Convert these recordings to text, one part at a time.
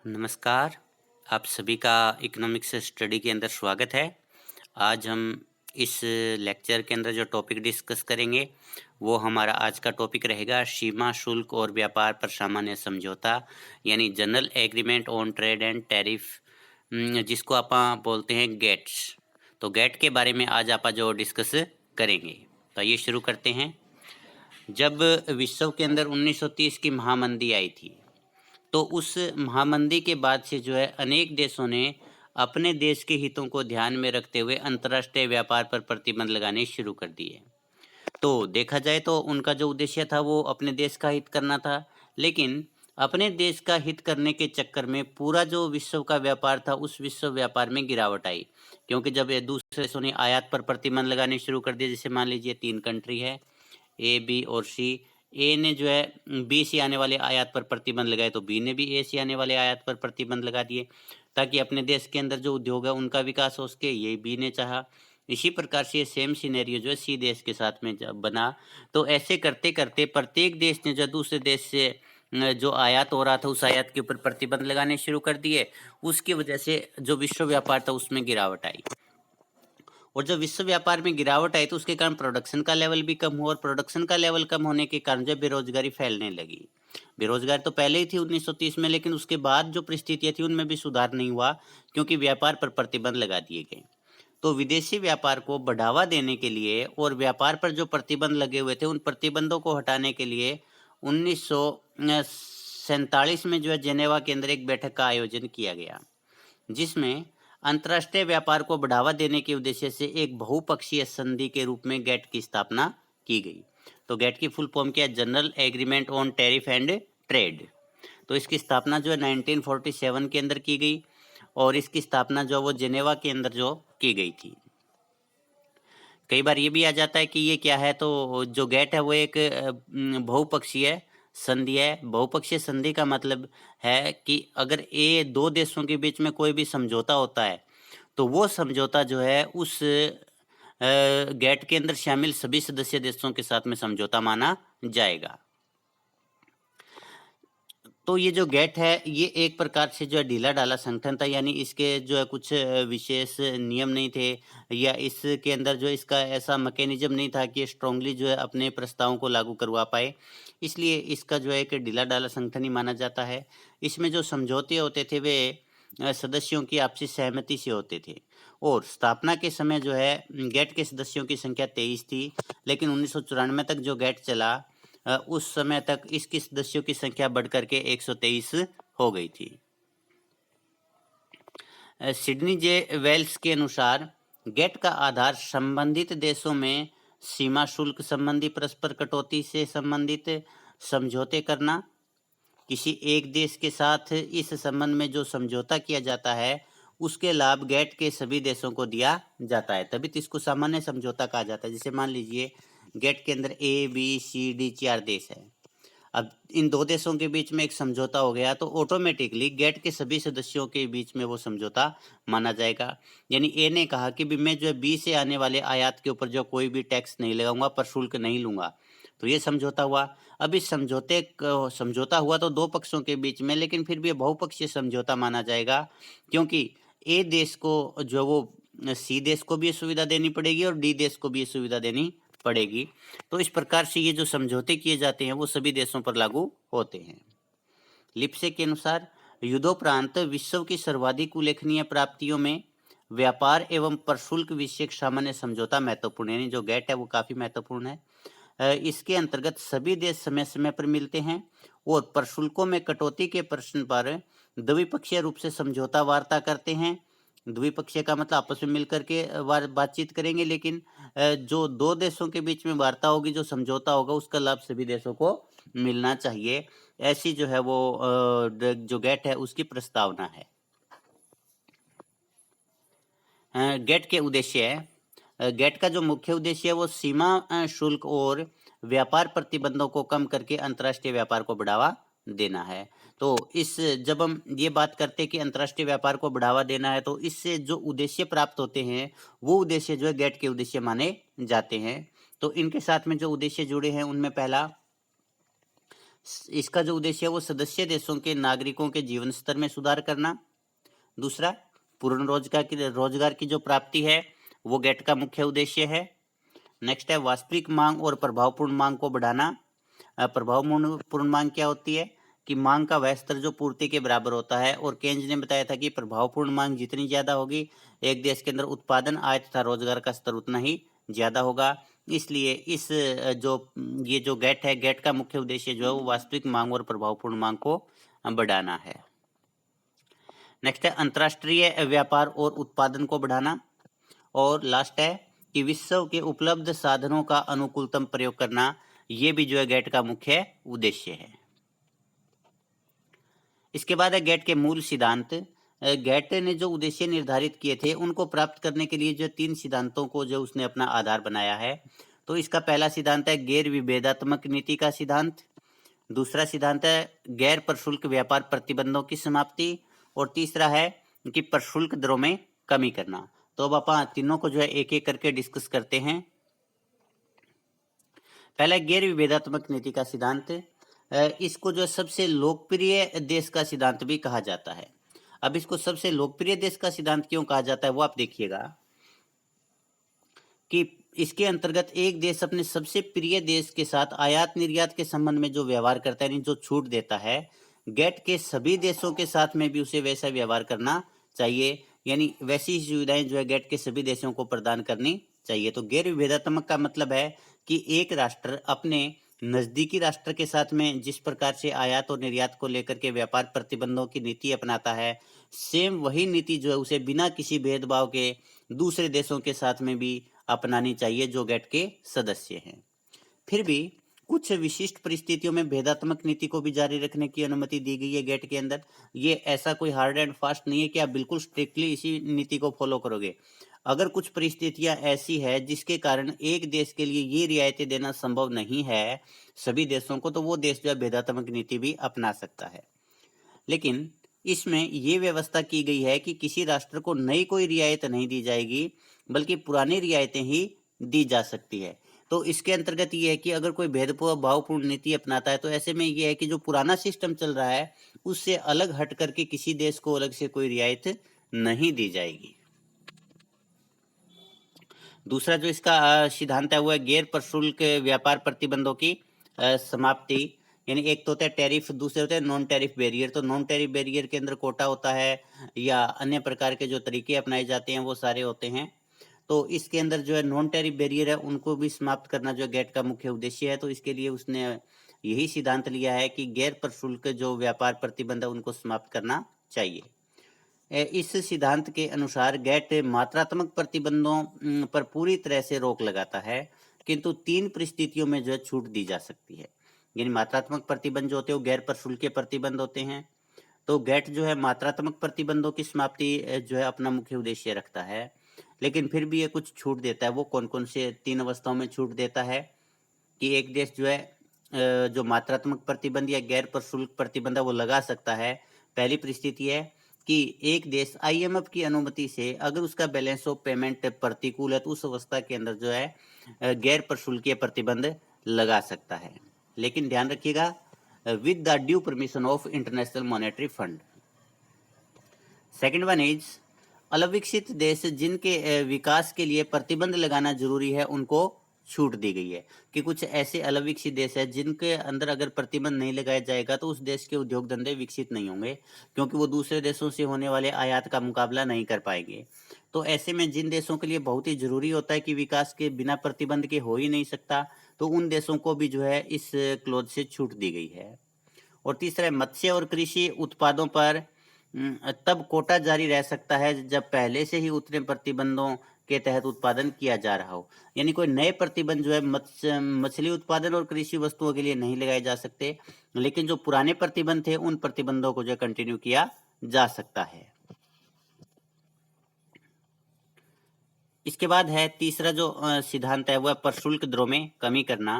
नमस्कार, आप सभी का इकोनॉमिक्स स्टडी के अंदर स्वागत है। आज हम इस लेक्चर के अंदर जो टॉपिक डिस्कस करेंगे, वो हमारा आज का टॉपिक रहेगा सीमा शुल्क और व्यापार पर सामान्य समझौता, यानी general agreement on trade and tariff, जिसको आप बोलते हैं गेट्स। तो गेट के बारे में आज आप जो डिस्कस करेंगे। तो ये शुरू करते हैं। जब विश्व के अंदर 1930 की महामंदी आई थी, तो उस महामंदी के बाद से जो है अनेक देशों ने अपने देश के हितों को ध्यान में रखते हुए अंतर्राष्ट्रीय व्यापार पर प्रतिबंध लगाने शुरू कर दिए। तो देखा जाए तो उनका जो उद्देश्य था वो अपने देश का हित करना था, लेकिन अपने देश का हित करने के चक्कर में पूरा जो विश्व का व्यापार था उस विश्व व्यापार में गिरावट आई। क्योंकि जब ये दूसरे देशों ने आयात पर प्रतिबंध लगाने शुरू कर दिए, जैसे मान लीजिए 3 कंट्री है ए, बी और सी। ए ने जो है बी से आने वाले आयात पर प्रतिबंध लगाए, तो बी ने भी ए से आने वाले आयात पर प्रतिबंध लगा दिए, ताकि अपने देश के अंदर जो उद्योग है उनका विकास हो सके। ये बी ने चाहा। इसी प्रकार से ये सेम सिनेरियो जो है सी देश के साथ में जब बना, तो ऐसे करते करते प्रत्येक देश ने जो दूसरे देश से जो आयात हो रहा था उस आयात के ऊपर प्रतिबंध लगाने शुरू कर दिए। उसकी वजह से जो विश्व व्यापार था उसमें गिरावट आई, और जब विश्व व्यापार में गिरावट आई तो उसके कारण प्रोडक्शन का लेवल भी कम हुआ, और प्रोडक्शन का लेवल कम होने के कारण जो बेरोजगारी फैलने लगी। बेरोजगारी तो पहले ही थी 1930 में, लेकिन उसके बाद जो परिस्थितियां थी उनमें भी सुधार नहीं हुआ, क्योंकि व्यापार पर प्रतिबंध लगा दिए गए। तो विदेशी व्यापार को बढ़ावा देने के लिए और व्यापार पर जो प्रतिबंध लगे हुए थे उन प्रतिबंधों को हटाने के लिए 1947 में जो है जेनेवा के अंदर एक बैठक का आयोजन किया गया, जिसमें अंतर्राष्ट्रीय व्यापार को बढ़ावा देने के उद्देश्य से एक बहुपक्षीय संधि के रूप में गेट की स्थापना की गई। तो गेट की फुल फॉर्म क्या है? General agreement on tariff and trade. तो इसकी स्थापना जो है 1947 के अंदर की गई, और इसकी स्थापना जो वो जेनेवा के अंदर जो की गई थी। कई बार ये भी आ जाता है कि ये क्या है, तो जो गेट है वो एक बहुपक्षीय संधि है। बहुपक्षीय संधि का मतलब है कि अगर ये दो देशों के बीच में कोई भी समझौता होता है, तो वो समझौता जो है उस गेट के अंदर शामिल सभी सदस्य देशों के साथ में समझौता माना जाएगा। तो ये जो गेट है ये एक प्रकार से जो है ढीला ढाला संगठन था, यानी इसके जो है कुछ विशेष नियम नहीं थे, या इसके अंदर जो इसका ऐसा मैकेनिज्म नहीं था कि स्ट्रांगली जो है अपने प्रस्तावों को लागू करवा पाए। इसलिए इसका जो है एक ढीला ढाला संगठन ही माना जाता है। इसमें जो समझौते होते थे वे सदस्यों की आपसी सहमति से होते थे, और स्थापना के समय जो है गेट के सदस्यों की संख्या 23 थी, लेकिन 1994 तक जो गेट चला उस समय तक इसकी सदस्यों की संख्या बढ़कर के 123 हो गई थी। सिडनी जे वेल्स के अनुसार गेट का आधार संबंधित देशों में सीमा शुल्क संबंधी परस्पर कटौती से संबंधित समझौते करना, किसी एक देश के साथ इस संबंध में जो समझौता किया जाता है उसके लाभ गेट के सभी देशों को दिया जाता है, तभी तो इसको सामान्य समझौता कहा जाता है। जैसे मान लीजिए गेट के अंदर ए, बी, सी, डी 4 देश है। अब इन दो देशों के बीच में एक समझौता हो गया, तो ऑटोमेटिकली गेट के सभी सदस्यों के बीच में वो समझौता माना जाएगा। यानी ए ने कहा कि भी मैं जो है बी से आने वाले आयात के ऊपर जो कोई भी टैक्स नहीं लगाऊंगा, पर शुल्क नहीं लूंगा, तो ये समझौता हुआ। अब इस समझौता हुआ तो दो पक्षों के बीच में, लेकिन फिर भी बहुपक्षीय समझौता माना जाएगा, क्योंकि ए देश को जो वो सी देश को भी ये सुविधा देनी पड़ेगी और डी देश को भी ये सुविधा देनी पड़ेगी। तो इस प्रकार से ये जो समझौते किए जाते हैं वो सभी देशों पर लागू होते हैं। लिप्से के अनुसार युद्धोपरांत विश्व की सर्वाधिक उल्लेखनीय प्राप्तियों में व्यापार एवं प्रशुल्क विषयक सामान्य समझौता महत्वपूर्ण है, यानी जो गेट है वो काफी महत्वपूर्ण है। इसके अंतर्गत सभी देश समय समय पर मिलते हैं और प्रशुल्कों में कटौती के प्रश्न पर द्विपक्षीय रूप से समझौता वार्ता करते हैं। द्विपक्षीय का मतलब आपस में मिलकर के बातचीत करेंगे, लेकिन जो दो देशों के बीच में वार्ता होगी, जो समझौता होगा, उसका लाभ सभी देशों को मिलना चाहिए। ऐसी जो है वो जो गेट है उसकी प्रस्तावना है। गेट के उद्देश्य है, गेट का जो मुख्य उद्देश्य है वो सीमा शुल्क और व्यापार प्रतिबंधों को कम करके अंतर्राष्ट्रीय व्यापार को बढ़ावा देना है। तो इस जब हम ये बात करते हैं कि अंतर्राष्ट्रीय व्यापार को बढ़ावा देना है, तो इससे जो उद्देश्य प्राप्त होते हैं वो उद्देश्य जो है गेट के उद्देश्य माने जाते हैं। तो इनके साथ में जो उद्देश्य जुड़े हैं उनमें पहला, इसका जो उद्देश्य है वो सदस्य देशों के नागरिकों के जीवन स्तर में सुधार करना। दूसरा, पूर्ण रोजगार की जो प्राप्ति है वो गेट का मुख्य उद्देश्य है। नेक्स्ट है वास्तविक मांग और प्रभावपूर्ण मांग को बढ़ाना। प्रभावपूर्ण मांग क्या होती है कि मांग का वह स्तर जो पूर्ति के बराबर होता है, और केन्ज ने बताया था कि प्रभावपूर्ण मांग जितनी ज्यादा होगी एक देश के अंदर उत्पादन, आय तथा रोजगार का स्तर उतना ही ज्यादा होगा। इसलिए इस ये जो गेट है, गेट का मुख्य उद्देश्य जो है वो वास्तविक मांग और प्रभावपूर्ण मांग को बढ़ाना है। नेक्स्ट है अंतर्राष्ट्रीय व्यापार और उत्पादन को बढ़ाना। और लास्ट है कि विश्व के उपलब्ध साधनों का अनुकूलतम प्रयोग करना। ये भी जो है गेट का मुख्य उद्देश्य है। इसके बाद है गेट के मूल सिद्धांत। गेट ने जो उद्देश्य निर्धारित किए थे उनको प्राप्त करने के लिए जो 3 सिद्धांतों को जो उसने अपना आधार बनाया है। तो इसका पहला सिद्धांत है गैर विभेदात्मक नीति का सिद्धांत। दूसरा सिद्धांत है गैर प्रशुल्क व्यापार प्रतिबंधों की समाप्ति। और तीसरा है कि प्रशुल्क दरों में कमी करना। तो अब अपन तीनों को जो है एक एक करके डिस्कस करते हैं। पहला गैर विभेदात्मक नीति का सिद्धांत। इसको जो सबसे लोकप्रिय देश का सिद्धांत भी कहा जाता है। अब इसको सबसे लोकप्रिय देश का सिद्धांत क्यों कहा जाता है वो आप देखिएगा कि इसके अंतर्गत एक देश अपने सबसे प्रिय देश के साथ आयात निर्यात के संबंध में जो व्यवहार करता है, जो छूट देता है, गेट के सभी देशों के साथ में भी उसे वैसा व्यवहार करना चाहिए। यानी वैसी सुविधाएं जो है गेट के सभी देशों को प्रदान करनी चाहिए। तो गैर विभेदात्मक का मतलब है कि एक राष्ट्र अपने नजदीकी राष्ट्र के साथ में जिस प्रकार से आयात और निर्यात को लेकर के व्यापार प्रतिबंधों की नीति अपनाता है, सेम वही नीति जो है उसे बिना किसी भेदभाव के दूसरे देशों के साथ में भी अपनानी चाहिए जो गेट के सदस्य हैं। फिर भी कुछ विशिष्ट परिस्थितियों में भेदात्मक नीति को भी जारी रखने की अनुमति दी गई है गेट के अंदर। ये ऐसा कोई हार्ड एंड फास्ट नहीं है कि आप बिल्कुल स्ट्रिक्टली इसी नीति को फॉलो करोगे। अगर कुछ परिस्थितियां ऐसी है जिसके कारण एक देश के लिए ये रियायतें देना संभव नहीं है सभी देशों को, तो वो देश जो है भेदात्मक नीति भी अपना सकता है। लेकिन इसमें ये व्यवस्था की गई है कि किसी राष्ट्र को नई कोई रियायत नहीं दी जाएगी, बल्कि पुरानी रियायतें ही दी जा सकती है। तो इसके अंतर्गत ये है कि अगर कोई भेदभावपूर्ण नीति अपनाता है तो ऐसे में ये है कि जो पुराना सिस्टम चल रहा है उससे अलग हट करके किसी देश को अलग से कोई रियायत नहीं दी जाएगी। दूसरा जो इसका सिद्धांत है वो है गैर प्रशुल्क व्यापार प्रतिबंधों की समाप्ति। यानी एक तो होता है टैरिफ, दूसरे होते हैं नॉन टैरिफ बैरियर। तो नॉन टैरिफ बैरियर के अंदर कोटा होता है या अन्य प्रकार के जो तरीके अपनाए जाते हैं वो सारे होते हैं। तो इसके अंदर जो है नॉन टैरिफ बैरियर है उनको भी समाप्त करना जो गेट का मुख्य उद्देश्य है। तो इसके लिए उसने यही सिद्धांत लिया है कि गैर प्रशुल्क जो व्यापार प्रतिबंध है उनको समाप्त करना चाहिए। इस सिद्धांत के अनुसार गेट मात्रात्मक प्रतिबंधों पर पूरी तरह से रोक लगाता है, किंतु 3 परिस्थितियों में जो है छूट दी जा सकती है। यानी मात्रात्मक प्रतिबंध जो होते हैं वो गैर प्रशुल्क प्रतिबंध होते हैं। तो गेट जो है मात्रात्मक प्रतिबंधों की समाप्ति जो है अपना मुख्य उद्देश्य रखता है, लेकिन फिर भी ये कुछ छूट देता है। वो कौन कौन से 3 अवस्थाओं में छूट देता है कि एक देश जो है जो मात्रात्मक प्रतिबंध या गैर प्रशुल्क प्रतिबंध है वो लगा सकता है। पहली परिस्थिति है कि एक देश आईएमएफ की अनुमति से अगर उसका बैलेंस ऑफ पेमेंट प्रतिकूल है तो उस अवस्था के अंदर जो है गैर प्रशुल्कीय प्रतिबंध लगा सकता है। लेकिन ध्यान रखिएगा with the due permission of International Monetary Fund. Second one is अविकसित देश जिनके विकास के लिए प्रतिबंध लगाना जरूरी है उनको छूट दी गई है कि कुछ ऐसे अविकसित देश है जिनके अंदर अगर प्रतिबंध नहीं लगाया जाएगा तो उस देश के उद्योग धंधे विकसित नहीं होंगे, क्योंकि वो दूसरे देशों से होने वाले आयात का मुकाबला नहीं कर पाएंगे। तो ऐसे में जिन देशों के लिए बहुत ही जरूरी होता है कि विकास के बिना प्रतिबंध के हो ही नहीं सकता, तो उन देशों को भी जो है इस क्लोज से छूट दी गई है। और तीसरा मत्स्य और कृषि उत्पादों पर तब कोटा जारी रह सकता है जब पहले से ही उतने प्रतिबंधों के तहत उत्पादन किया जा रहा हो। यानी कोई नए प्रतिबंध जो है मछली उत्पादन और कृषि वस्तुओं के लिए नहीं लगाए जा सकते, लेकिन जो पुराने प्रतिबंध थे उन प्रतिबंधों को जो कंटिन्यू किया जा सकता है। इसके बाद है तीसरा जो सिद्धांत है वह प्रशुल्क दरों में कमी करना।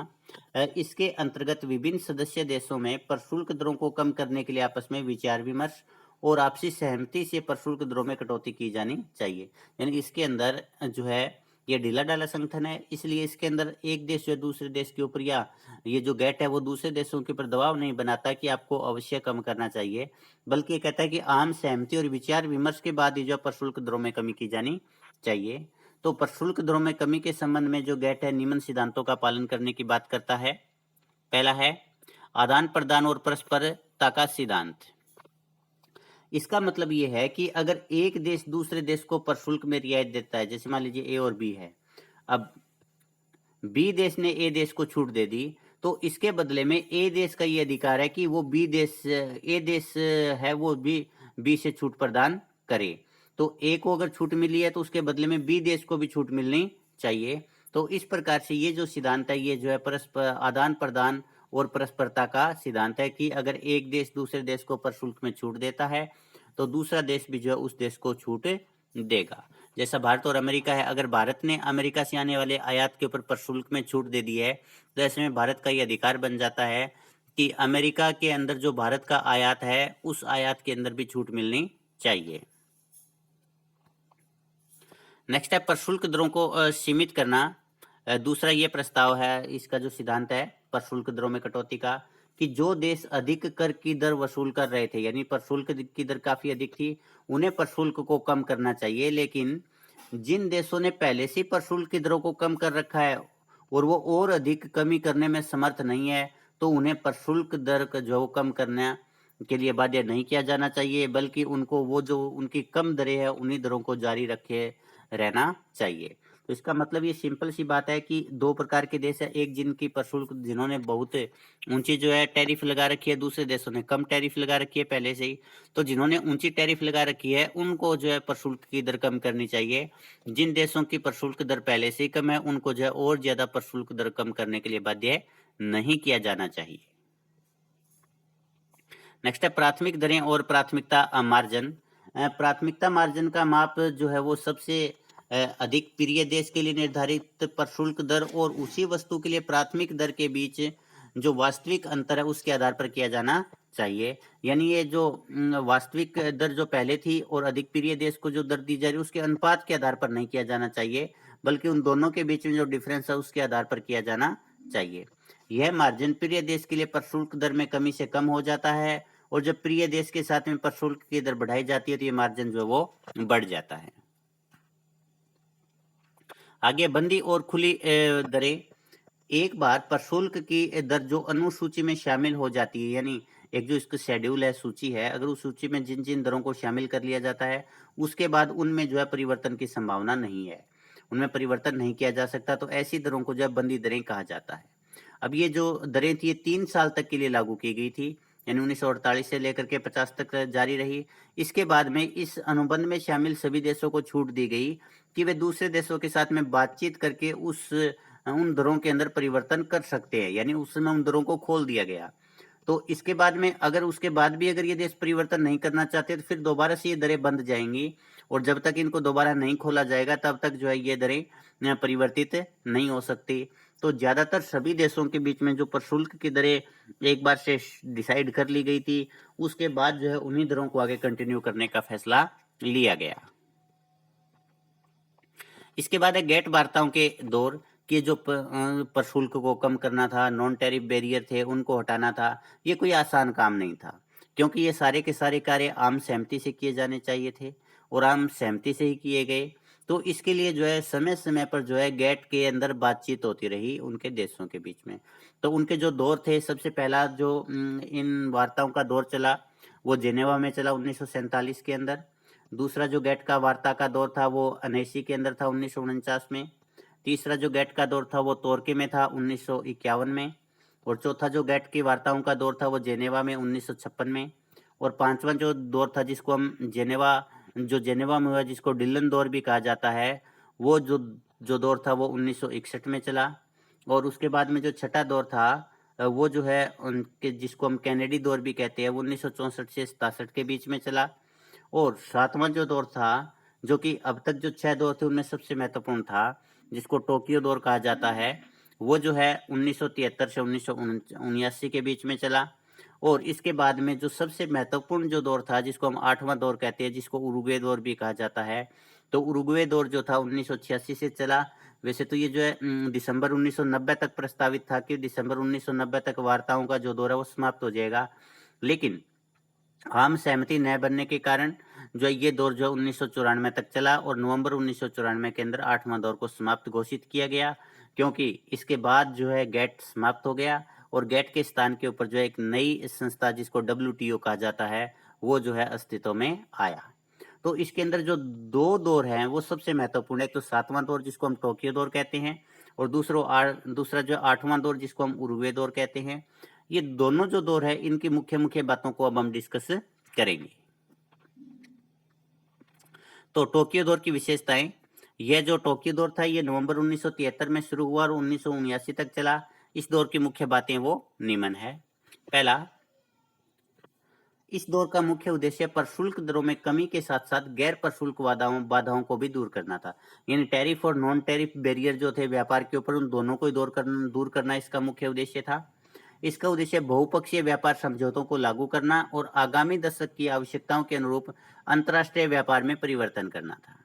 इसके अंतर्गत विभिन्न सदस्य देशों में प्रशुल्क दरों को कम करने के लिए आपस में विचार विमर्श और आपसी सहमति से प्रशुल्क दरों में कटौती की जानी चाहिए। यानी इसके अंदर जो है ये ढीला ढाला संगठन है, इसलिए इसके अंदर एक देश जो है दूसरे देश के ऊपर या ये जो गेट है वो दूसरे देशों के ऊपर दबाव नहीं बनाता कि आपको अवश्य कम करना चाहिए, बल्कि ये कहता है कि आम सहमति और विचार विमर्श के बाद ही जो प्रशुल्क दरों में कमी की जानी चाहिए। तो प्रशुल्क दरों में कमी के संबंध में जो गेट है निम्न सिद्धांतों का पालन करने की बात करता है। पहला है आदान प्रदान और परस्परता का सिद्धांत। इसका मतलब ये है कि अगर एक देश दूसरे देश को प्रशुल्क में रियायत देता है, जैसे मान लीजिए ए और बी है, अब बी देश ने ए देश को छूट दे दी, तो इसके बदले में ए देश का ये अधिकार है कि वो ए देश है वो बी से छूट प्रदान करे। तो ए को अगर छूट मिली है तो उसके बदले में बी देश को भी छूट मिलनी चाहिए। तो इस प्रकार से ये जो सिद्धांत है ये जो है परस्पर आदान प्रदान और परस्परता का सिद्धांत है कि अगर एक देश दूसरे देश को प्रशुल्क में छूट देता है तो दूसरा देश भी जो है उस देश को छूट देगा। जैसा भारत और अमेरिका है, अगर भारत ने अमेरिका से आने वाले आयात के ऊपर प्रशुल्क में छूट दे दी है तो ऐसे में भारत का ये अधिकार बन जाता है कि अमेरिका के अंदर जो भारत का आयात है उस आयात के अंदर भी छूट मिलनी चाहिए। नेक्स्ट है प्रशुल्क दरों को सीमित करना। दूसरा ये प्रस्ताव है, इसका जो सिद्धांत है प्रशुल्क दरों में कटौती का, कि जो देश अधिक कर की दर वसूल कर रहे थे, यानी प्रशुल्क की दर काफी अधिक थी, उन्हें प्रशुल्क को कम करना चाहिए। लेकिन जिन देशों ने पहले से प्रशुल्क की दरों को कम कर रखा है और वो और अधिक कमी करने में समर्थ नहीं है, तो उन्हें प्रशुल्क दर का जो कम करने के लिए बाध्य नहीं किया जाना चाहिए, बल्कि उनको वो जो उनकी कम दरें हैं उन्हीं दरों को जारी रखे रहना चाहिए। तो इसका मतलब ये सिंपल सी बात है कि दो प्रकार के देश है, एक जिनकी प्रशुल्क जिन्होंने बहुत ऊंची जो है टैरिफ लगा रखी है, दूसरे देशों ने कम टैरिफ लगा रखी है पहले से ही। तो जिन्होंने ऊंची टैरिफ लगा रखी है उनको जो है प्रशुल्क की दर कम करनी चाहिए। जिन देशों की प्रशुल्क दर पहले से ही कम है उनको जो है और ज्यादा प्रशुल्क दर कम करने के लिए बाध्य नहीं किया जाना चाहिए। नेक्स्ट है प्राथमिक दरें और प्राथमिकता मार्जिन। प्राथमिकता मार्जिन का माप जो है वो सबसे अधिक प्रिय देश के लिए निर्धारित प्रशुल्क दर और उसी वस्तु के लिए प्राथमिक दर के बीच जो वास्तविक अंतर है उसके आधार पर किया जाना चाहिए। यानी ये जो वास्तविक दर जो पहले थी और अधिक प्रिय देश को जो दर दी जा रही है उसके अनुपात के आधार पर नहीं किया जाना चाहिए, बल्कि उन दोनों के बीच में जो डिफरेंस है उसके आधार पर किया जाना चाहिए। यह मार्जिन प्रिय देश के लिए प्रशुल्क दर में कमी से कम हो जाता है और जब प्रिय देश के साथ में प्रशुल्क की दर बढ़ाई जाती है तो ये मार्जिन जो है वो बढ़ जाता है। आगे बंदी और खुली दरें। एक बार प्रशुल्क की दर जो अनुसूची में शामिल हो जाती है, यानी एक जो इसका शेड्यूल है, सूची है, अगर उस सूची में जिन जिन दरों को शामिल कर लिया जाता है उसके बाद उनमें जो है परिवर्तन की संभावना नहीं है, उनमें परिवर्तन नहीं किया जा सकता, तो ऐसी दरों को जो है बंदी दरें कहा जाता है। अब ये जो दरें थी ये 3 साल तक के लिए लागू की गई थी, यानी 1948 से लेकर के 50 तक जारी रही। इसके बाद में इस अनुबंध में शामिल सभी देशों को छूट दी गई कि वे दूसरे देशों के साथ में बातचीत करके उन दरों के अंदर परिवर्तन कर सकते हैं, यानी उसमें उन दरों को खोल दिया गया। तो इसके बाद में अगर उसके बाद भी अगर ये देश परिवर्तन नहीं करना चाहते तो फिर दोबारा से ये दरें बंद जाएंगी और जब तक इनको दोबारा नहीं खोला जाएगा तब तक जो है ये दरें परिवर्तित नहीं हो सकती। तो ज्यादातर सभी देशों के बीच में जो प्रशुल्क की दरें एक बार से डिसाइड कर ली गई थी उसके बाद जो है उन्हीं दरों को आगे कंटिन्यू करने का फैसला लिया गया। इसके बाद है गेट वार्ताओं के दौर कि जो प्रशुल्क को कम करना था, नॉन टैरिफ बैरियर थे उनको हटाना था, ये कोई आसान काम नहीं था, क्योंकि ये सारे के सारे कार्य आम सहमति से किए जाने चाहिए थे और आम सहमति से ही किए गए। तो इसके लिए जो है समय समय पर जो है गेट के अंदर बातचीत होती रही उनके देशों के बीच में। तो उनके जो दौर थे, सबसे पहला जो इन वार्ताओं का दौर चला वो जेनेवा में चला 1947 के अंदर। दूसरा जो गेट का वार्ता का दौर था वो अनेसी के अंदर था 1949 में। तीसरा जो गेट का दौर था वो तोरके में था 1951 में। और चौथा जो गेट की वार्ताओं का दौर था वो जेनेवा में 1956 में। और पांचवा जो दौर था जिसको हम जेनेवा में हुआ, जिसको डिलन दौर भी कहा जाता है, वो जो दौर था वो 1961 में चला। और उसके बाद में जो छठा दौर था वो जो है उनके जिसको हम कैनेडी दौर भी कहते हैं वो 1964 से 67 के बीच में चला। और सातवां जो दौर था, जो कि अब तक जो 6 दौर थे उनमें सबसे महत्वपूर्ण था, जिसको टोक्यो दौर कहा जाता है, वो जो है 1973 से 1979 के बीच में चला। और इसके बाद में जो सबसे महत्वपूर्ण जो दौर था जिसको हम 8वां दौर कहते हैं, जिसको उरुग्वे दौर भी कहा जाता है, तो उरुग्वे दौर जो था 1986 से चला। वैसे तो ये जो है दिसंबर 1990 तक प्रस्तावित था कि दिसंबर 1990 तक वार्ताओं का जो दौर है वो समाप्त हो जाएगा, लेकिन आम सहमति न बनने के कारण जो है ये दौर जो है 1994 तक चला और नवंबर 1994 के अंदर 8वां दौर को समाप्त घोषित किया गया, क्योंकि इसके बाद जो है गेट समाप्त हो गया और गेट के स्थान के ऊपर जो है एक नई संस्था जिसको WTO कहा जाता है वो जो है अस्तित्व में आया। तो इसके अंदर जो दो दौर हैं वो सबसे महत्वपूर्ण है, तो 7वां दौर जिसको हम टोक्यो दौर कहते हैं और दूसरा जो 8वां दौर जिसको हम उरुग्वे दौर कहते हैं। ये दोनों जो दौर है इनकी मुख्य मुख्य बातों को अब हम डिस्कस करेंगे। तो टोक्यो दौर की विशेषताएं, यह जो टोक्यो दौर था ये नवंबर 1973 में शुरू हुआ और 1979 तक चला। इस दौर की मुख्य बातें वो निम्न है। पहला, इस दौर का मुख्य उद्देश्य प्रशुल्क दरों में कमी के साथ साथ गैर प्रशुल्क बाधाओं को भी दूर करना था। यानी टैरिफ और नॉन टैरिफ बैरियर जो थे व्यापार के ऊपर, उन दोनों को दूर करना इसका मुख्य उद्देश्य था। इसका उद्देश्य बहुपक्षीय व्यापार समझौतों को लागू करना और आगामी दशक की आवश्यकताओं के अनुरूप अंतर्राष्ट्रीय व्यापार में परिवर्तन करना था।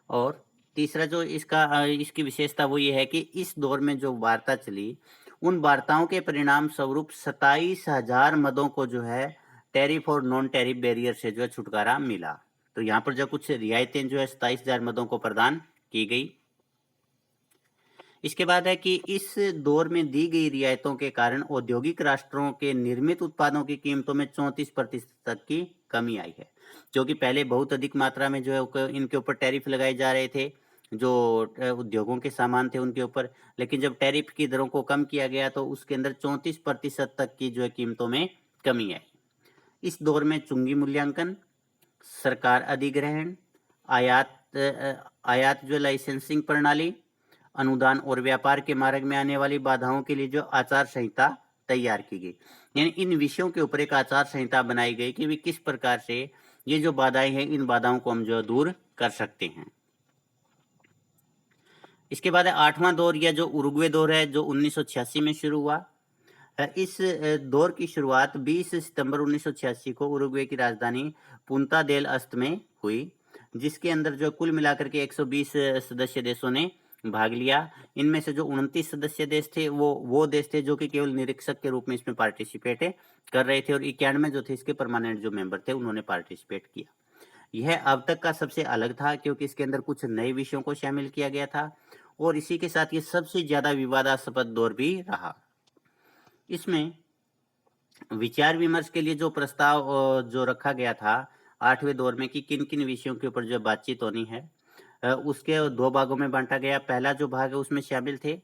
और तीसरा जो इसकी विशेषता वो ये है कि इस दौर में जो वार्ता चली उन वार्ताओं के परिणाम स्वरूप 27,000 मदों को जो है टैरिफ और नॉन टैरिफ बैरियर से जो है छुटकारा मिला। तो यहाँ पर जो कुछ रियायतें जो है 27,000 मदों को प्रदान की गई। इसके बाद है कि इस दौर में दी गई रियायतों के कारण औद्योगिक राष्ट्रों के निर्मित उत्पादों की कीमतों में 34% तक की कमी आई है, जो कि पहले बहुत अधिक मात्रा में जो है इनके ऊपर टैरिफ लगाए जा रहे थे जो उद्योगों के सामान थे उनके ऊपर, लेकिन जब टैरिफ की दरों को कम किया गया तो उसके अंदर 34% तक की जो है कीमतों में कमी आई। इस दौर में चुंगी मूल्यांकन, सरकार अधिग्रहण, आयात जो लाइसेंसिंग प्रणाली, अनुदान और व्यापार के मार्ग में आने वाली बाधाओं के लिए जो आचार संहिता तैयार की गई, यानी इन विषयों के ऊपर एक आचार संहिता बनाई गई कि वे किस प्रकार से ये जो बाधाएं हैं इन बाधाओं को हम जो दूर कर सकते हैं। इसके बाद 8वां दौर या जो उरुग्वे दौर है जो 1986 में शुरू हुआ। इस दौर की शुरुआत 20 सितंबर 1986 को उरुग्वे की राजधानी पुंता देल अस्त में हुई, जिसके अंदर जो कुल मिलाकर के 120 सदस्य देशों ने भाग लिया। इनमें से जो 29 सदस्य देश थे वो देश थे जो कि केवल निरीक्षक के रूप में इसमें पार्टिसिपेट कर रहे थे और 91 जो थे इसके परमानेंट जो मेंबर थे उन्होंने पार्टिसिपेट किया। यह अब तक का सबसे अलग था क्योंकि इसके अंदर कुछ नए विषयों को शामिल किया गया था और इसी के साथ ये सबसे ज्यादा विवादास्पद दौर भी रहा। इसमें विचार विमर्श के लिए जो प्रस्ताव जो रखा गया था 8वें दौर में कि किन किन विषयों के ऊपर जो बातचीत होनी है, उसके दो भागों में बांटा गया। पहला जो भाग है उसमें शामिल थे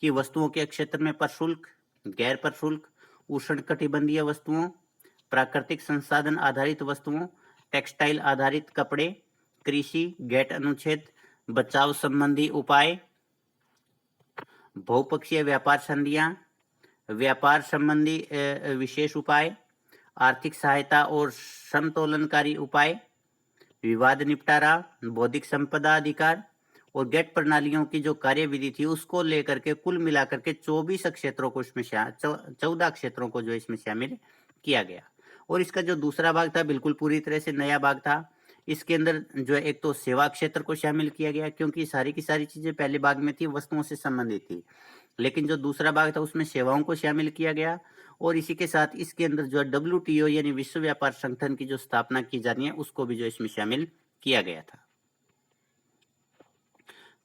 कि वस्तुओं के क्षेत्र में प्रशुल्क, गैर प्रशुल्क, उष्णकटिबंधीय वस्तुओं, प्राकृतिक संसाधन आधारित वस्तुओं, टेक्सटाइल आधारित कपड़े, कृषि, गेट अनुच्छेद, बचाव संबंधी उपाय, बहुपक्षीय व्यापार संधियां, व्यापार संबंधी विशेष उपाय, आर्थिक सहायता और समतोलनकारी उपाय, विवाद निपटारा, बौद्धिक संपदा अधिकार और गेट प्रणालियों की जो कार्यविधि थी उसको लेकर के कुल मिलाकर के 24 क्षेत्रों को इसमें 14 क्षेत्रों को जो इसमें शामिल किया गया। और इसका जो दूसरा भाग था बिल्कुल पूरी तरह से नया भाग था। इसके अंदर जो है एक तो सेवा क्षेत्र को शामिल किया गया क्योंकि सारी की सारी चीजें पहले भाग में थी वस्तुओं से संबंधित थी, लेकिन जो दूसरा भाग था उसमें सेवाओं को शामिल किया गया और इसी के साथ इसके अंदर जो है WTO यानी विश्व व्यापार संगठन की जो स्थापना की जा रही है उसको भी जो इसमें शामिल किया गया था।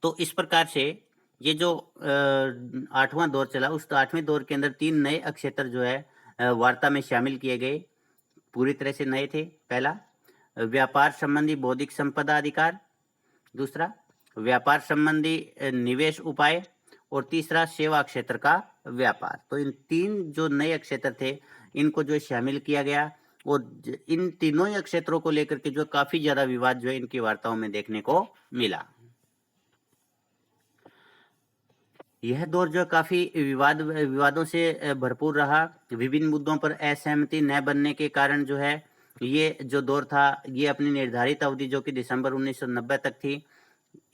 तो इस प्रकार से ये जो 8वां दौर चला उस 8वें दौर के अंदर 3 नए क्षेत्र जो है वार्ता में शामिल किए गए, पूरी तरह से नए थे। पहला, व्यापार संबंधी बौद्धिक संपदा अधिकार, दूसरा व्यापार संबंधी निवेश उपाय और तीसरा सेवा क्षेत्र का व्यापार। तो इन 3 जो नए क्षेत्र थे इनको जो शामिल किया गया और इन तीनों ही क्षेत्रों को लेकर के जो काफी ज्यादा विवाद जो है इनकी वार्ताओं में देखने को मिला। यह दौर जो काफी विवादों से भरपूर रहा। विभिन्न मुद्दों पर असहमति न बनने के कारण जो है ये जो दौर था ये अपनी निर्धारित अवधि जो कि दिसंबर 1990 तक थी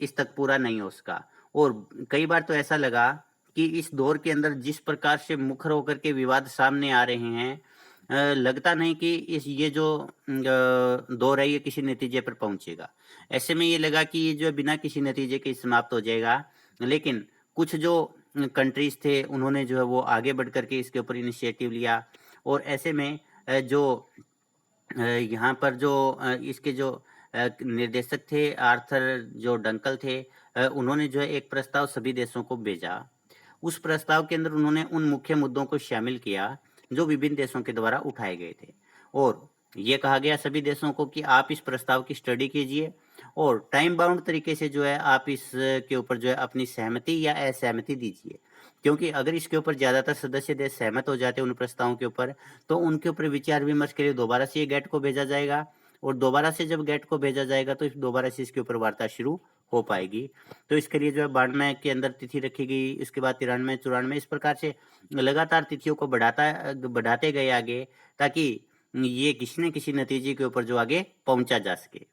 इस तक पूरा नहीं हो सका और कई बार तो ऐसा लगा कि इस दौर के अंदर जिस प्रकार से मुखर होकर के विवाद सामने आ रहे हैं लगता नहीं कि ये जो दौर है ये किसी नतीजे पर पहुंचेगा। ऐसे में ये लगा कि ये जो है बिना किसी नतीजे के समाप्त हो जाएगा। लेकिन कुछ जो कंट्रीज थे उन्होंने जो है वो आगे बढ़ कर के इसके ऊपर इनिशिएटिव लिया, और ऐसे में जो यहाँ पर जो इसके जो निर्देशक थे आर्थर जो डंकल थे, उन्होंने जो है एक प्रस्ताव सभी देशों को भेजा। उस प्रस्ताव के अंदर उन्होंने उन मुख्य मुद्दों को शामिल किया जो विभिन्न देशों के द्वारा उठाए गए थे, और ये कहा गया सभी देशों को कि आप इस प्रस्ताव की स्टडी कीजिए और टाइम बाउंड तरीके से जो है आप इस के ऊपर जो है अपनी सहमति या असहमति दीजिए, क्योंकि अगर इसके ऊपर ज्यादातर सदस्य देश सहमत हो जाते हैं उन प्रस्तावों के ऊपर, तो उनके ऊपर विचार विमर्श के लिए दोबारा से ये गेट को भेजा जाएगा, और दोबारा से जब गेट को भेजा जाएगा तो दोबारा से इसके ऊपर वार्ता शुरू हो पाएगी। तो इसके लिए जो है 92 के अंदर तिथि रखी गई, इसके बाद 93, 94, इस प्रकार से लगातार तिथियों को बढ़ाते गए आगे, ताकि ये किसी न किसी नतीजे के ऊपर जो आगे पहुंचा जा सके।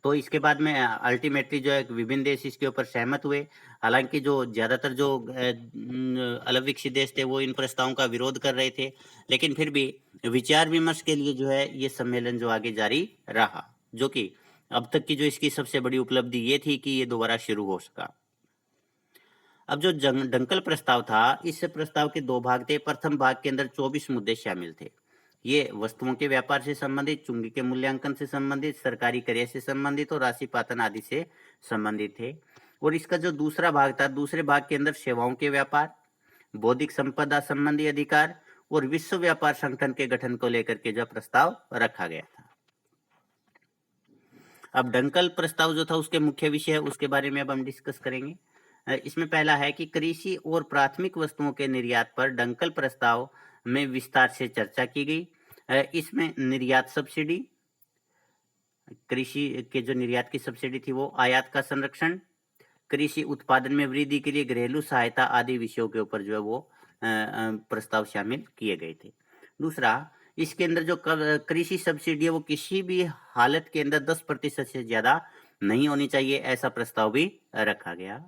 तो इसके बाद में अल्टीमेटली जो है विभिन्न देश इसके ऊपर सहमत हुए। हालांकि जो ज्यादातर जो अलग विकसित देश थे वो इन प्रस्तावों का विरोध कर रहे थे, लेकिन फिर भी विचार विमर्श के लिए जो है ये सम्मेलन जो आगे जारी रहा, जो कि अब तक की जो इसकी सबसे बड़ी उपलब्धि ये थी कि ये दोबारा शुरू हो सका। अब जो डंकल प्रस्ताव था, इस प्रस्ताव के दो भाग थे। प्रथम भाग के अंदर 24 मुद्दे शामिल थे। ये वस्तुओं के व्यापार से संबंधित, चुंगी के मूल्यांकन से संबंधित, सरकारी क्रय से संबंधित और राशि पातन आदि से संबंधित थे। और इसका जो दूसरा भाग था, दूसरे भाग के अंदर सेवाओं के व्यापार, बौद्धिक संपदा संबंधी अधिकार और विश्व व्यापार संगठन के गठन को लेकर के जो प्रस्ताव रखा गया था। अब डंकल प्रस्ताव जो था उसके मुख्य विषय है, उसके बारे में अब हम डिस्कस करेंगे। इसमें पहला है कि कृषि और प्राथमिक वस्तुओं के निर्यात पर डंकल प्रस्ताव में विस्तार से चर्चा की गई। इसमें निर्यात सब्सिडी, कृषि के जो निर्यात की सब्सिडी थी वो, आयात का संरक्षण, कृषि उत्पादन में वृद्धि के लिए घरेलू सहायता आदि विषयों के ऊपर जो है वो प्रस्ताव शामिल किए गए थे। दूसरा, इसके अंदर जो कृषि सब्सिडी है वो किसी भी हालत के अंदर 10% से ज्यादा नहीं होनी चाहिए, ऐसा प्रस्ताव भी रखा गया।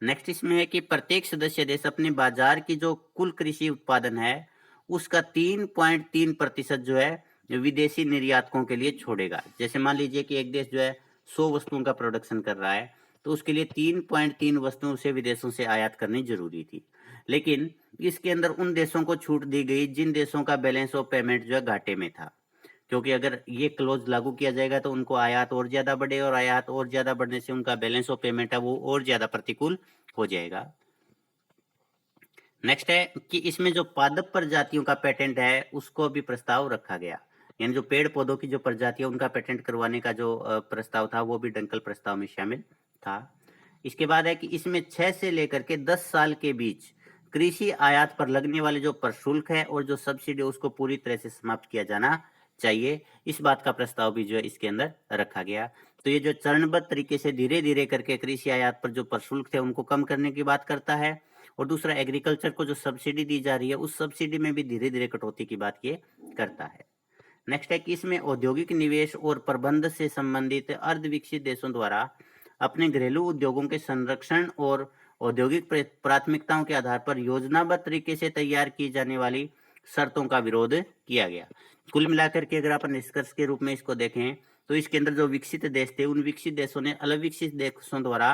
नेक्स्ट इसमें है कि प्रत्येक सदस्य देश अपने बाजार की जो कुल कृषि उत्पादन है उसका 3.3% जो है विदेशी निर्यातकों के लिए छोड़ेगा। जैसे मान लीजिए कि एक देश जो है 100 वस्तुओं का प्रोडक्शन कर रहा है, तो उसके लिए 3.3 वस्तुओं से विदेशों से आयात करनी जरूरी थी। लेकिन इसके अंदर उन देशों को छूट दी गई जिन देशों का बैलेंस ऑफ पेमेंट जो है घाटे में था, क्योंकि अगर ये क्लोज लागू किया जाएगा तो उनको आयात और ज्यादा बढ़े, और आयात और ज्यादा बढ़ने से उनका बैलेंस ऑफ पेमेंट है वो और ज्यादा प्रतिकूल हो जाएगा। नेक्स्ट है कि इसमें जो पादप प्रजातियों का पेटेंट है उसको भी प्रस्ताव रखा गया, यानी जो पेड़ पौधों की जो प्रजातियां उनका पेटेंट करवाने का जो प्रस्ताव था वो भी डंकल प्रस्ताव में शामिल था। इसके बाद है कि इसमें 6 से लेकर के 10 साल के बीच कृषि आयात पर लगने वाले जो प्रशुल्क है और जो सब्सिडी उसको पूरी तरह से समाप्त किया जाना चाहिए, इस बात का प्रस्ताव भी जो है इसके अंदर रखा गया। तो ये जो चरणबद्ध तरीके से धीरे धीरे करके कृषि आयात पर जो प्रशुल्क थे उनको कम करने की बात करता है, और दूसरा एग्रीकल्चर को जो सब्सिडी दी जा रही है उस सब्सिडी में भी धीरे धीरे कटौती की बात ये करता है। नेक्स्ट है कि इसमें औद्योगिक निवेश और प्रबंध से संबंधित अर्ध विकसित देशों द्वारा अपने घरेलू उद्योगों के संरक्षण और औद्योगिक प्राथमिकताओं के आधार पर योजनाबद्ध तरीके से तैयार की जाने वाली शर्तों का विरोध किया गया। कुल मिलाकर के अगर अपन निष्कर्ष के रूप में इसको देखें तो इसके अंदर जो विकसित देश थे उन विकसित देशों ने अलग विकसित देशों द्वारा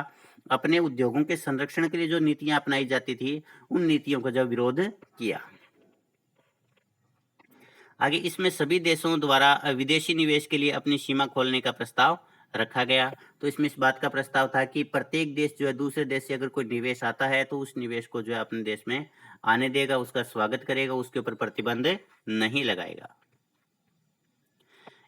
अपने उद्योगों के संरक्षण के लिए जो नीतियां अपनाई जाती थी उन नीतियों का जो विरोध किया। आगे इसमें सभी देशों द्वारा विदेशी निवेश के लिए अपनी सीमा खोलने का प्रस्ताव रखा गया। तो इसमें इस बात का प्रस्ताव था कि प्रत्येक देश जो है दूसरे देश से अगर कोई निवेश आता है तो उस निवेश को जो है अपने देश में आने देगा, उसका स्वागत करेगा, उसके ऊपर प्रतिबंध नहीं लगाएगा।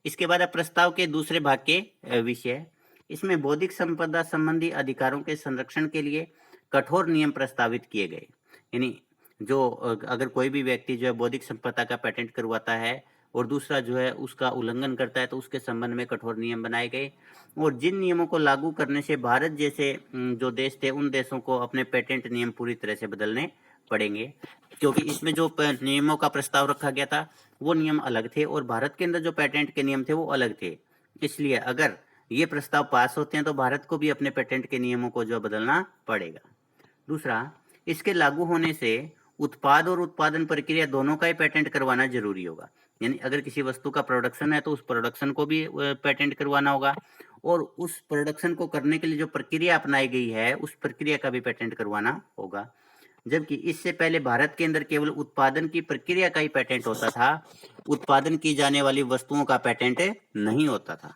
इसके बाद प्रस्ताव के दूसरे भाग के विषय, इसमें बौद्धिक संपदा संबंधी अधिकारों के संरक्षण के लिए कठोर नियम प्रस्तावित किए गए। यानी जो अगर कोई भी व्यक्ति जो है बौद्धिक संपदा का पेटेंट करवाता है और दूसरा जो है उसका उल्लंघन करता है तो उसके संबंध में कठोर नियम बनाए गए, और जिन नियमों को लागू करने से भारत जैसे जो देश थे उन देशों को अपने पेटेंट नियम पूरी तरह से बदलने पड़ेंगे, क्योंकि इसमें जो नियमों का प्रस्ताव रखा गया था वो नियम अलग थे और भारत के अंदर जो पेटेंट के नियम थे वो अलग थे। इसलिए अगर ये प्रस्ताव पास होते हैं तो भारत को भी अपने पेटेंट के नियमों को जो बदलना पड़ेगा। दूसरा, इसके लागू होने से उत्पाद और उत्पादन प्रक्रिया दोनों का ही पेटेंट करवाना जरूरी होगा। यानी अगर किसी वस्तु का प्रोडक्शन है तो उस प्रोडक्शन को भी पेटेंट करवाना होगा, और उस प्रोडक्शन को करने के लिए जो प्रक्रिया अपनाई गई है उस प्रक्रिया का भी पेटेंट करवाना होगा। जबकि इससे पहले भारत के अंदर केवल उत्पादन की प्रक्रिया का ही पेटेंट होता था, उत्पादन की जाने वाली वस्तुओं का पेटेंट नहीं होता था।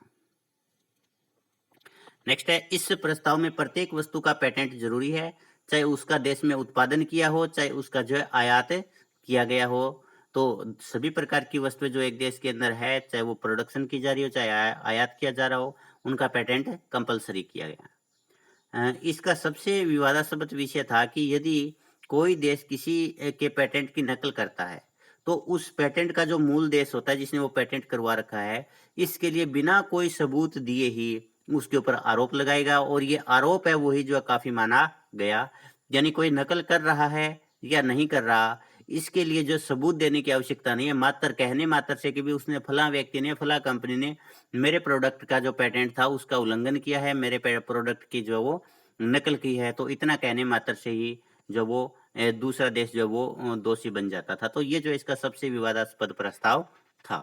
नेक्स्ट है, इस प्रस्ताव में प्रत्येक वस्तु का पेटेंट जरूरी है, चाहे उसका देश में उत्पादन किया हो, चाहे उसका जो है आयात किया गया हो। तो सभी प्रकार की वस्तुएं जो एक देश के अंदर है, चाहे वो प्रोडक्शन की जा रही हो, चाहे आयात किया जा रहा हो, उनका पेटेंट कंपलसरी किया गया। इसका सबसे विवादास्पद विषय था कि यदि कोई देश किसी के पेटेंट की नकल करता है तो उस पेटेंट का जो मूल देश होता है जिसने वो पेटेंट करवा रखा है, इसके लिए बिना कोई सबूत दिए ही उसके ऊपर आरोप लगाएगा, और ये आरोप है वही जो काफी माना गया। यानी कोई नकल कर रहा है या नहीं कर रहा, इसके लिए जो सबूत देने की आवश्यकता नहीं है, मात्र कहने मात्र से कि भी उसने फला व्यक्ति ने, फला कंपनी ने मेरे प्रोडक्ट का जो पेटेंट था उसका उल्लंघन किया है, मेरे प्रोडक्ट की जो वो नकल की है, तो इतना कहने मात्र से ही जो वो दूसरा देश जो वो दोषी बन जाता था। तो ये जो इसका सबसे विवादास्पद प्रस्ताव था।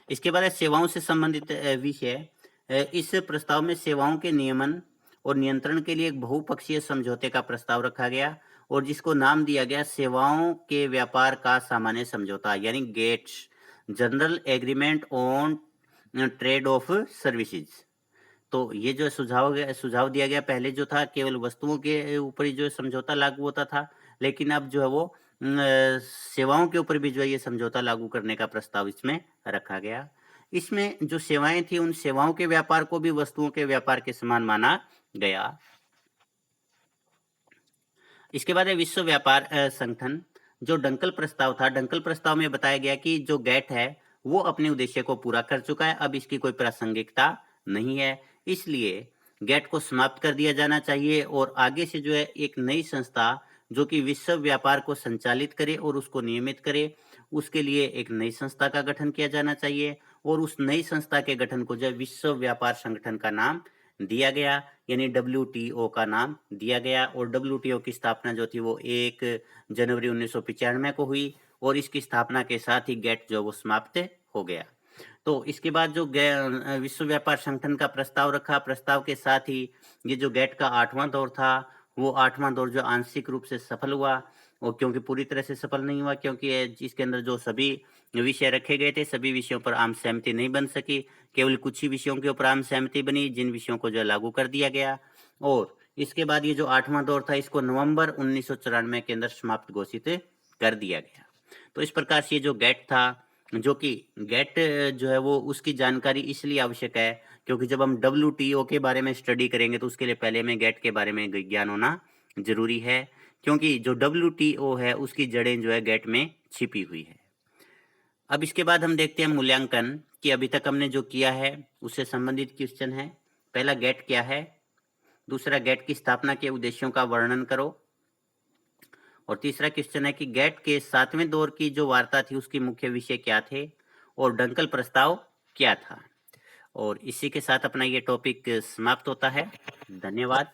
इसके बाद सेवाओं से संबंधित विषय। इस प्रस्ताव में सेवाओं के नियमन और नियंत्रण के लिए एक बहुपक्षीय समझौते का प्रस्ताव रखा गया, और जिसको नाम दिया गया सेवाओं के व्यापार का सामान्य समझौता, यानी GATS, general agreement on trade of services. तो ये जो सुझाव दिया गया, पहले जो था केवल वस्तुओं के ऊपर ही जो समझौता लागू होता था, लेकिन अब जो है वो सेवाओं के ऊपर भी जो है ये समझौता लागू करने का प्रस्ताव इसमें रखा गया। इसमें जो सेवाएं थी उन सेवाओं के व्यापार को भी वस्तुओं के व्यापार के समान माना गया। इसके बाद है विश्व व्यापार संगठन। जो डंकल प्रस्ताव था, डंकल प्रस्ताव में बताया गया कि जो गैट है वो अपने उद्देश्य को पूरा कर चुका है, अब इसकी कोई प्रासंगिकता नहीं है, इसलिए गैट को समाप्त कर दिया जाना चाहिए, और आगे से जो है एक नई संस्था जो कि विश्व व्यापार को संचालित करे और उसको नियमित करे, उसके लिए एक नई संस्था का गठन किया जाना चाहिए, और उस नई संस्था के गठन को जो विश्व व्यापार संगठन का नाम दिया गया, यानी WTO का नाम दिया गया। और WTO की स्थापना जो थी वो 1 जनवरी 1995 को हुई, और इसकी स्थापना के साथ ही गैट जो वो समाप्त हो गया। तो इसके बाद जो विश्व व्यापार संगठन का प्रस्ताव रखा, प्रस्ताव के साथ ही ये जो गैट का 8वां दौर था, वो 8वां दौर जो आंशिक रूप से सफल हुआ, और क्योंकि पूरी तरह से सफल नहीं हुआ, क्योंकि इसके अंदर जो सभी विषय रखे गए थे सभी विषयों पर आम सहमति नहीं बन सकी, केवल कुछ ही विषयों के ऊपर आम सहमति बनी, जिन विषयों को जो लागू कर दिया गया। और इसके बाद ये जो 8वां दौर था इसको नवंबर 1994 के अंदर समाप्त घोषित कर दिया गया। तो इस प्रकार से ये जो गैट था, जो कि गैट जो है वो उसकी जानकारी इसलिए आवश्यक है क्योंकि जब हम WTO के बारे में स्टडी करेंगे तो उसके लिए पहले में गैट के बारे में ज्ञान होना जरूरी है, क्योंकि जो WTO है उसकी जड़ें जो है गैट में छिपी हुई है। अब इसके बाद हम देखते हैं मूल्यांकन कि अभी तक हमने जो किया है उससे संबंधित क्वेश्चन है। पहला, गैट क्या है। दूसरा, गैट की स्थापना के उद्देश्यों का वर्णन करो। और तीसरा क्वेश्चन है कि गैट के 7वें दौर की जो वार्ता थी उसके मुख्य विषय क्या थे, और डंकल प्रस्ताव क्या था। और इसी के साथ अपना ये टॉपिक समाप्त होता है। धन्यवाद।